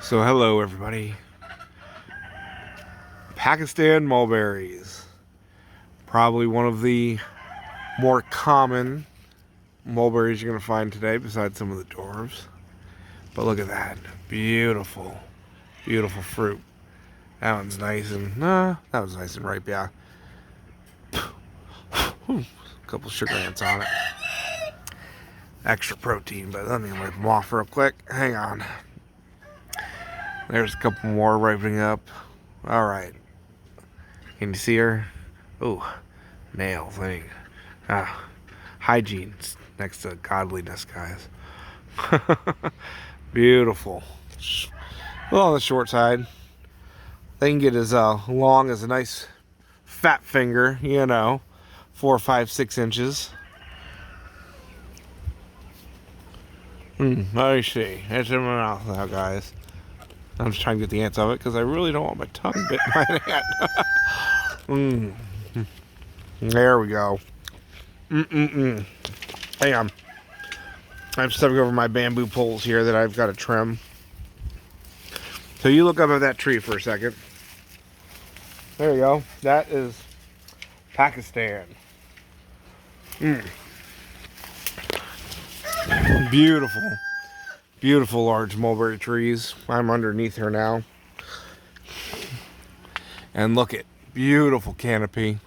So hello everybody. Pakistan mulberries. Probably one of the more common mulberries you're going to find today besides some of the dwarves. But look at that. Beautiful. Beautiful fruit. That one's nice and that was nice and ripe, yeah. A couple sugar ants on it. Extra protein, but let me wipe them off real quick. Hang on. There's a couple more ripening up. Alright. Can you see her? Oh, nails. Hygiene next to godliness, guys. Beautiful. A little on the short side. They can get as long as a nice fat finger, 4, 5, 6 inches. Let me see. It's in my mouth now, guys. I'm just trying to get the ants of it because I really don't want my tongue bit by an ant. There we go. Hang on. I'm stepping over my bamboo poles here that I've got to trim. So you look up at that tree for a second. There you go. That is Pakistan. Beautiful. Beautiful large mulberry trees. I'm underneath her now. And look at beautiful canopy.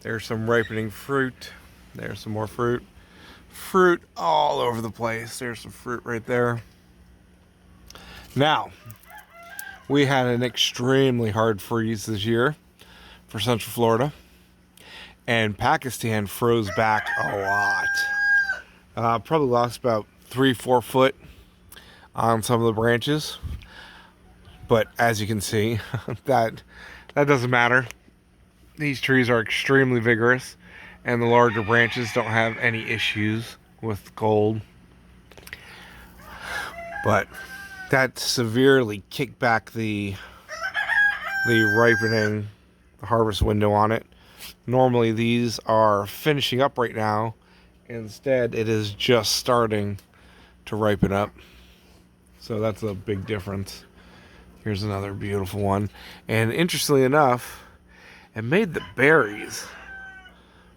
There's some ripening fruit. There's some more fruit. Fruit all over the place. There's some fruit right there. Now, we had an extremely hard freeze this year for Central Florida. And Pakistan froze back a lot. Probably lost about 3-4 foot on some of the branches. But as you can see, that doesn't matter. These trees are extremely vigorous, and the larger branches don't have any issues with cold. But that severely kicked back the ripening, the harvest window on it. Normally these are finishing up right now. Instead, it is just starting to ripen up. So that's a big difference. Here's another beautiful one. And interestingly enough, it made the berries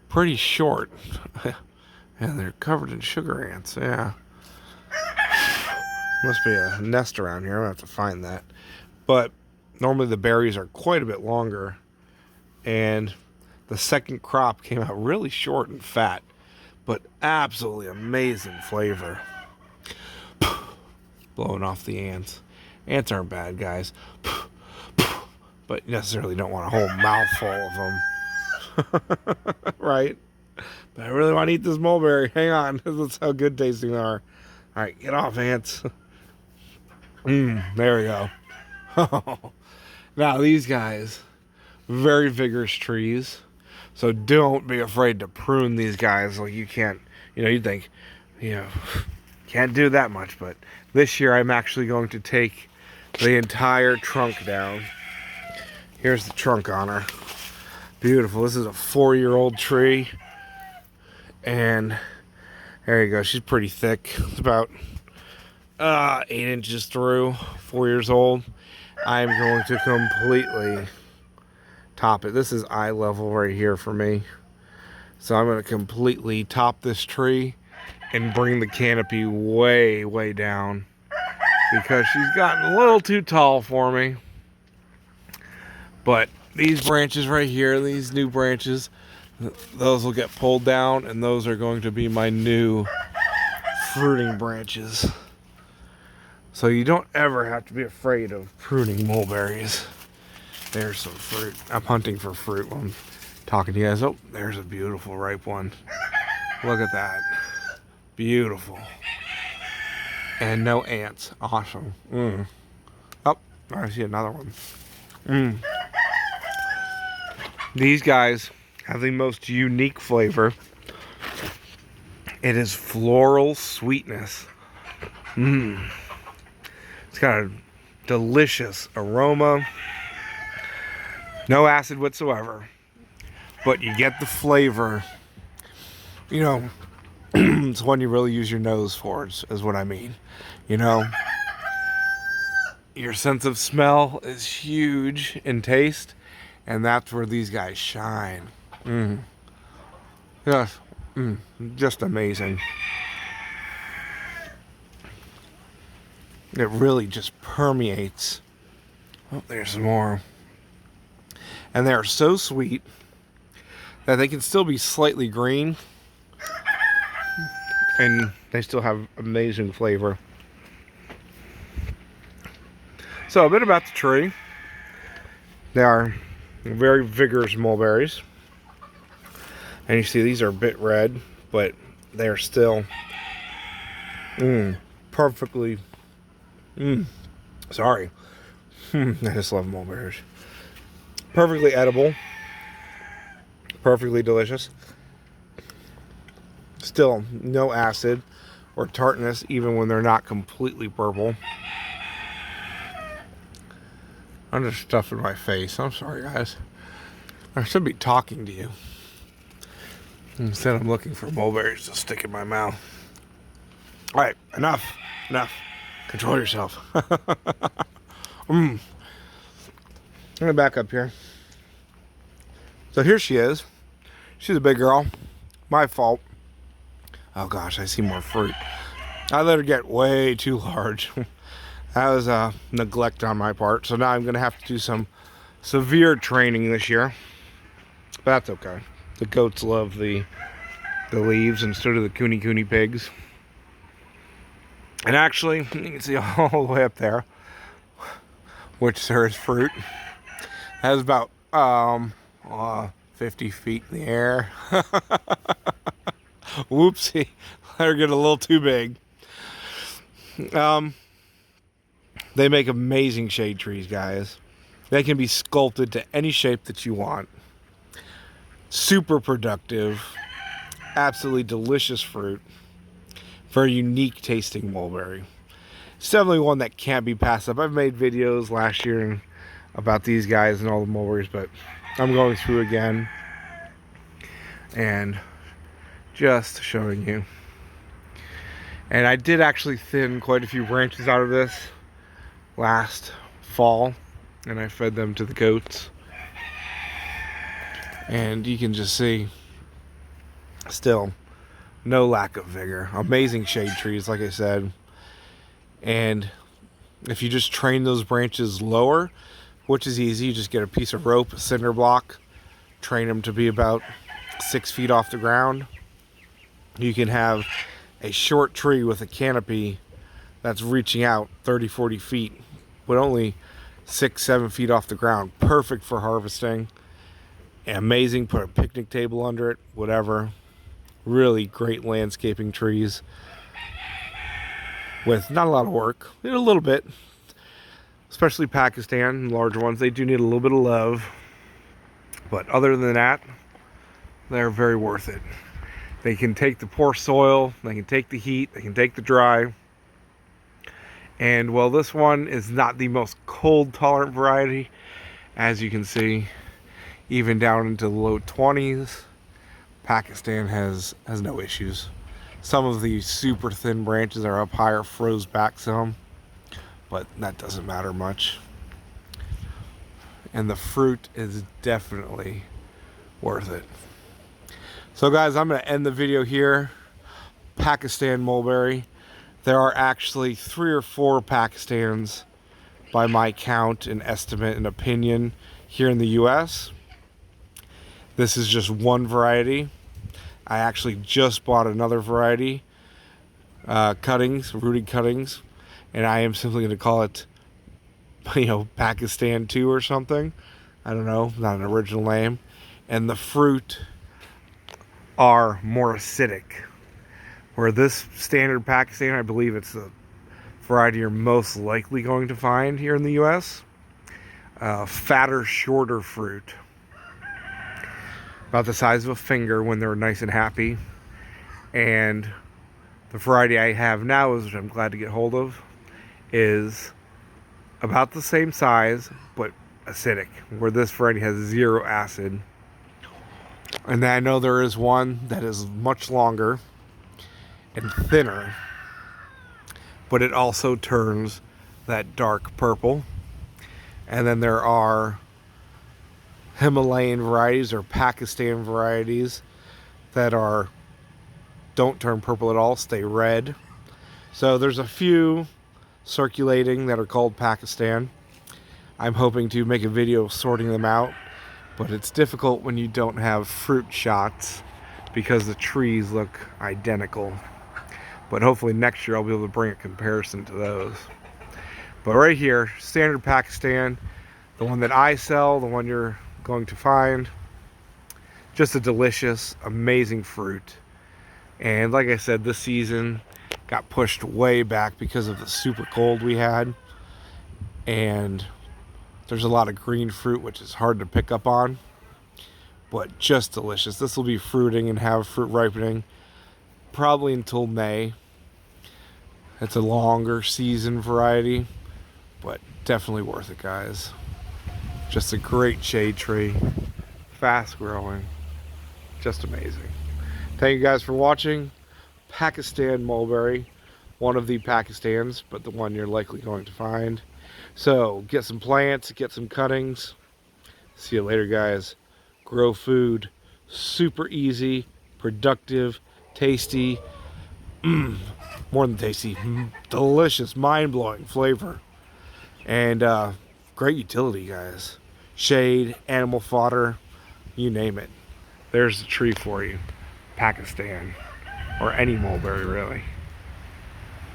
pretty short. And they're covered in sugar ants, yeah. Must be a nest around here. I'm going to have to find that. But normally the berries are quite a bit longer. And the second crop came out really short and fat. But absolutely amazing flavor. Blowing off the ants. Ants aren't bad, guys. But you necessarily don't want a whole mouthful of them. Right? But I really want to eat this mulberry. Hang on. That's how good tasting they are. Alright, get off, ants. There we go. Now, these guys, very vigorous trees. So don't be afraid to prune these guys. Like you can't, you'd think, can't do that much. But this year I'm actually going to take the entire trunk down. Here's the trunk on her. Beautiful. This is a 4-year-old tree. And there you go. She's pretty thick. It's about 8 inches through. 4 years old. I'm going to completely top it. This is eye level right here for me. So I'm going to completely top this tree and bring the canopy way, way down. Because she's gotten a little too tall for me. But these branches right here, these new branches, those will get pulled down, and those are going to be my new fruiting branches. So you don't ever have to be afraid of pruning mulberries. There's some fruit. I'm hunting for fruit while I'm talking to you guys. Oh, there's a beautiful ripe one. Look at that. Beautiful. And no ants. Awesome. Oh, I see another one. These guys have the most unique flavor. It is floral sweetness. It's got a delicious aroma. No acid whatsoever. But you get the flavor. It's one you really use your nose for, is what I mean. your sense of smell is huge in taste, and that's where these guys shine. Yes, just amazing. It really just permeates. Oh, there's some more. And they are so sweet that they can still be slightly green, and they still have amazing flavor. So a bit about the tree. They are very vigorous mulberries. And you see these are a bit red, but they are still perfectly, sorry. I just love mulberries. Perfectly edible. Perfectly delicious. Still no acid or tartness even when they're not completely purple. I'm just stuffing my face. I'm sorry, guys. I should be talking to you. Instead, I'm looking for mulberries to stick in my mouth. All right, enough. Control yourself. I'm gonna back up here. So here she is. She's a big girl. My fault. Oh gosh, I see more fruit. I let her get way too large. That was a neglect on my part. So now I'm gonna have to do some severe training this year. But that's okay. The goats love the leaves, and so do the cooney pigs. And actually, you can see all the way up there, which there is fruit. That is about 50 feet in the air. Whoopsie, let her get a little too big. They make amazing shade trees, guys. They can be sculpted to any shape that you want. Super productive, absolutely delicious fruit. Very unique tasting mulberry. It's definitely one that can't be passed up. I've made videos last year about these guys and all the mulberries, but I'm going through again and just showing you. And I did actually thin quite a few branches out of this last fall, and I fed them to the goats. And you can just see still no lack of vigor. Amazing shade trees, like I said. And if you just train those branches lower, which is easy, you just get a piece of rope, a cinder block, train them to be about 6 feet off the ground. You can have a short tree with a canopy that's reaching out 30-40 feet, but only 6-7 feet off the ground. Perfect for harvesting. Amazing. Put a picnic table under it, whatever. Really great landscaping trees with not a lot of work. A little bit, especially Pakistan, large ones. They do need a little bit of love, but other than that, they're very worth it. They can take the poor soil, they can take the heat, they can take the dry. And well, this one is not the most cold tolerant variety, as you can see, even down into the low 20s. Pakistan has no issues. Some of the super thin branches are up higher, froze back some, but that doesn't matter much. And the fruit is definitely worth it. So guys, I'm going to end the video here. Pakistan mulberry. There are actually 3 or 4 Pakistans by my count and estimate and opinion here in the US. This is just one variety. I actually just bought another variety, cuttings, rooted cuttings, and I am simply going to call it, Pakistan 2 or something. I don't know, not an original name. And the fruit are more acidic. Where this standard Pakistan, I believe it's the variety you're most likely going to find here in the US. Fatter, shorter fruit. About the size of a finger when they're nice and happy. And the variety I have now, which I'm glad to get hold of, is about the same size, but acidic. Where this variety has 0 acid. And then I know there is one that is much longer and thinner, but it also turns that dark purple. And then there are Himalayan varieties or Pakistan varieties that don't turn purple at all, stay red. So there's a few circulating that are called Pakistan. I'm hoping to make a video sorting them out, but it's difficult when you don't have fruit shots because the trees look identical. But hopefully next year I'll be able to bring a comparison to those. But right here, standard Pakistan, the one that I sell, the one you're going to find, just a delicious, amazing fruit. And like I said, this season got pushed way back because of the super cold we had. And there's a lot of green fruit, which is hard to pick up on, but just delicious. This will be fruiting and have fruit ripening probably until May. It's a longer season variety, but definitely worth it, guys. Just a great shade tree, fast growing, just amazing. Thank you guys for watching. Pakistan mulberry, one of the Pakistans, but the one you're likely going to find. So get some plants, get some cuttings. See you later, guys. Grow food, super easy, productive, tasty, more than tasty, delicious, mind-blowing flavor, and great utility, guys. Shade, animal fodder, you name it. There's the tree for you. Pakistan, or any mulberry, really.